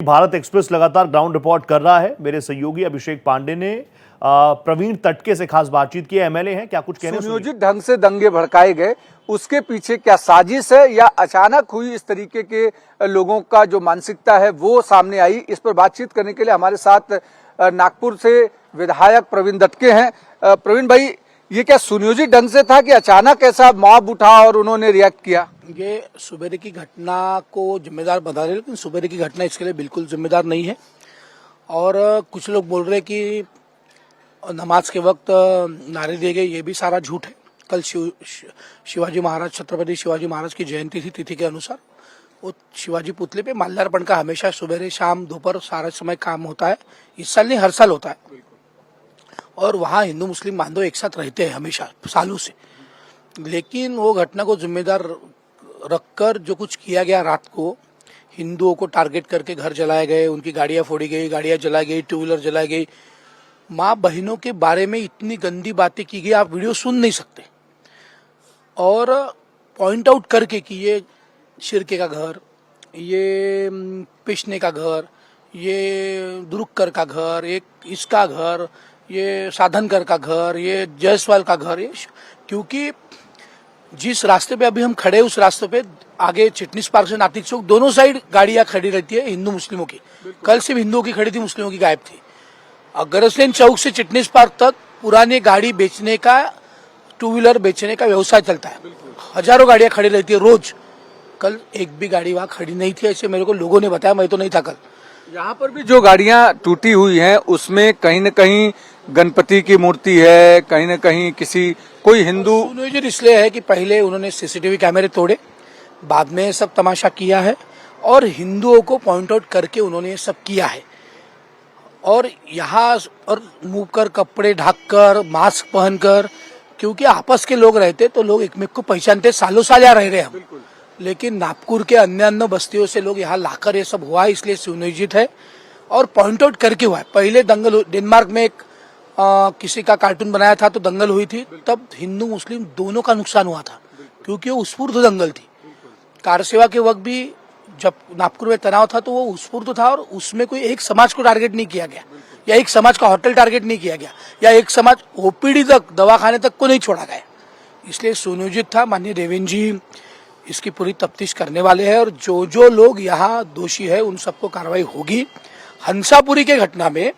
Bharat express लगातार ground report कर रहा है। मेरे सहयोगी अभिषेक पांडे ने प्रवीण तटके से खास बातचीत की। एमएलए हैं, क्या कुछ कहने? सुनियोजित ढंग से दंगे भड़काए गए, उसके पीछे क्या साजिश है या अचानक हुई इस तरीके के लोगों का जो मानसिकता है वो सामने आई। इस पर बातचीत करने के लिए हमारे साथ नागपुर से विधायक प्रवीण तटके हैं। प्रवीण भाई, ये क्या सुनियोजित ढंग से था कि अचानक ऐसा मॉब उठा और उन्होंने रिएक्ट किया? ये सुबेरे की घटना को जिम्मेदार बता रहे, लेकिन सुबेरे की घटना इसके लिए बिल्कुल जिम्मेदार नहीं है। और कुछ लोग बोल रहे कि नमाज के वक्त नारे दिए गए, ये भी सारा झूठ है। कल शिवाजी महाराज, छत्रपति शिवाजी महाराज की जयंती थी। तिथि के अनुसार वो शिवाजी पुतले पे माल्यार्पण का हमेशा सुबह शाम दोपहर सारा समय काम होता है। इस साल नहीं, हर साल होता है। और वहाँ हिंदू मुस्लिम बांधव एक साथ रहते हैं हमेशा, सालों से। लेकिन वो घटना को जिम्मेदार रखकर जो कुछ किया गया, रात को हिंदुओं को टारगेट करके घर जलाए गए, उनकी गाड़ियां फोड़ी गई, गाड़ियां जलाई गई, टू व्हीलर जलाई गई, माँ बहनों के बारे में इतनी गंदी बातें की गई, आप वीडियो सुन नहीं सकते। और पॉइंट आउट करके कि ये शिरके का घर, ये पिशने का घर, ये दुरुक्कर का घर, एक इसका घर, ये साधनकर का घर, ये जायसवाल का घर। ये क्योंकि जिस रास्ते पे अभी हम खड़े, उस रास्ते पे आगे चिटनीस पार्क से नातिक चौक दोनों साइड गाड़ियां खड़ी रहती है हिंदू मुस्लिमों की। कल सिर्फ हिंदुओं की खड़ी थी, मुस्लिमों की गायब थी। अगरसेन चौक से चिटनीस पार्क तक पुरानी गाड़ी बेचने का, टू व्हीलर बेचने का व्यवसाय चलता है। हजारों गाड़ियां खड़ी रहती है रोज। कल एक भी गाड़ी वहां खड़ी नहीं थी, ऐसे मेरे को लोगों ने बताया, मैं तो नहीं था कल। यहाँ पर भी जो गाड़ियां टूटी हुई हैं उसमें कहीं न कहीं गणपति की मूर्ति है, कहीं न कहीं किसी कोई हिंदू। सुनियोजित इसलिए है कि पहले उन्होंने सीसीटीवी कैमरे तोड़े, बाद में सब तमाशा किया है और हिंदुओं को पॉइंट आउट करके उन्होंने ये सब किया है। और यहाँ और मुंह कर, कपड़े ढककर, मास्क पहनकर, क्योंकि आपस के लोग रहते तो लोग एक को पहचानते, सालों साल यहाँ रह रहे हम। लेकिन नागपुर के अन्य बस्तियों से लोग यहाँ लाकर ये सब हुआ, इसलिए सुनियोजित है और पॉइंट आउट करके हुआ है। पहले दंगल डेनमार्क में एक किसी का कार्टून बनाया था तो दंगल हुई थी, तब हिंदू मुस्लिम दोनों का नुकसान हुआ था, क्योंकि वो उत्स्फूर्त दंगल थी। कार सेवा के वक्त भी जब नागपुर में तनाव था तो वो उत्स्फूर्त था और उसमें कोई एक समाज को टारगेट नहीं किया गया, या एक समाज का होटल टारगेट नहीं किया गया, या एक समाज ओपीडी तक, दवाखाने तक को नहीं छोड़ा गया। इसलिए सुनियोजित था। माननीय देवेंद्र जी इसकी पूरी तफ्तीश करने वाले हैं और जो जो लोग यहाँ दोषी है उन सबको कार्रवाई होगी। हंसापुरी के घटना में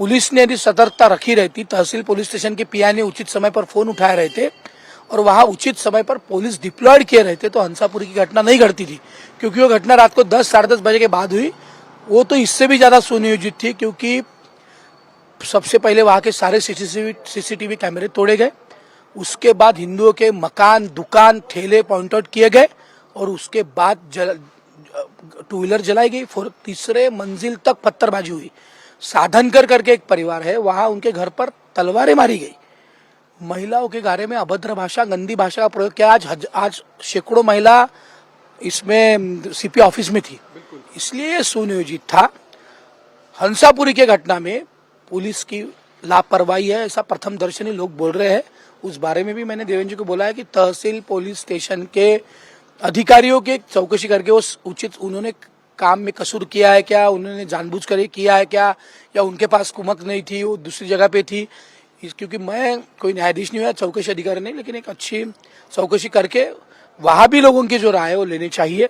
पुलिस ने यदि सतर्कता रखी रहती, तहसील पुलिस स्टेशन के पीआई ने उचित समय पर फोन उठाए रहते और वहां उचित समय पर पुलिस डिप्लॉयड किए रहते तो हंसापुरी की घटना नहीं घटती थी। क्योंकि वो घटना रात को 10 साढ़े 10 बजे के बाद हुई। वो तो इससे भी ज्यादा सुनियोजित थी, क्योंकि सबसे पहले वहां के सारे सीसीटीवी कैमरे तोड़े गए, उसके बाद हिंदुओं के मकान, दुकान, ठेले पॉइंट आउट किए गए और उसके बाद टू व्हीलर जलाई गई, तीसरे मंजिल तक पत्थरबाजी हुई। साधनकर करके एक परिवार है, वहां उनके घर पर तलवारें मारी गई। महिलाओं के बारे में अभद्र भाषा, गंदी भाषा का प्रयोग किया। आज सैकड़ों महिला इसमें सीपी ऑफिस में थी, इसलिए सुनियोजित था। हंसापुरी के घटना में पुलिस की लापरवाही है, ऐसा प्रथम दर्शनी लोग बोल रहे हैं। उस बारे में भी मैंने देवेंद्र जी को बोला है कि तहसील पुलिस स्टेशन के अधिकारियों की चौकसी करके उस उचित उन्होंने काम में कसूर किया है क्या, उन्होंने जानबूझकर किया है क्या, या उनके पास कुमक नहीं थी, वो दूसरी जगह पे थी। क्योंकि मैं कोई न्यायाधीश नहीं हुआ, चौकसी अधिकारी नहीं, लेकिन एक अच्छी चौकसी करके वहां भी लोगों की जो राय है वो लेनी चाहिए।